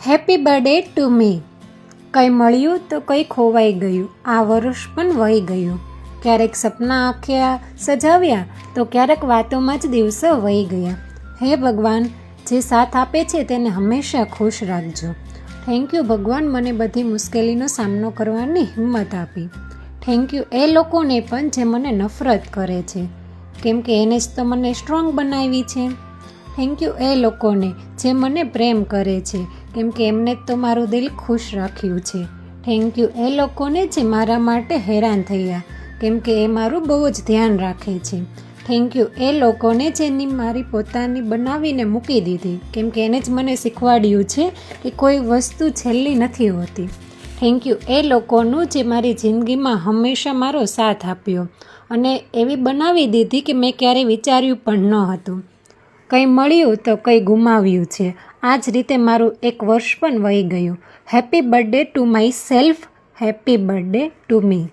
Happy birthday to me. કંઈ મળ્યું તો કંઈ ખોવાઈ ગયું. આ વર્ષ પણ વહી ગયું. ક્યારેક સપના આંખ્યા સજાવ્યા તો ક્યારેક વાતોમાં જ દિવસો વહી ગયા. હે ભગવાન, જે સાથ આપે છે તેને હંમેશા ખુશ રાખજો. થેન્ક યુ ભગવાન, મને બધી મુશ્કેલીનો સામનો કરવાની હિંમત આપી. થેન્ક યુ એ લોકોને પણ જે મને નફરત કરે છે, કેમ કે એને જ તો મને સ્ટ્રોંગ બનાવી છે. થેન્ક યુ એ લોકોને જે મને પ્રેમ કરે છે, કેમ કે એમને તો મારું દિલ ખુશ રાખ્યું છે. થેન્ક યુ એ લોકોને જે મારા માટે હેરાન થયા, કેમ કે એ મારું બહુ જ ધ્યાન રાખે છે. થેન્ક યુ એ લોકોને જેની મારી પોતાની બનાવીને મૂકી દીધી, કેમ કે એને જ મને શીખવાડ્યું છે કે કોઈ વસ્તુ છેલ્લી નથી હોતી. થેન્ક યુ એ લોકોનું જે મારી જિંદગીમાં હંમેશા મારો સાથ આપ્યો અને એવી બનાવી દીધી કે મેં ક્યારેય વિચાર્યું પણ ન હતું. કંઈ મળ્યું તો કંઈ ગુમાવ્યું છે. આ જ રીતે મારું એક વર્ષ પણ વહી ગયું. Happy birthday to my self. Happy birthday to me.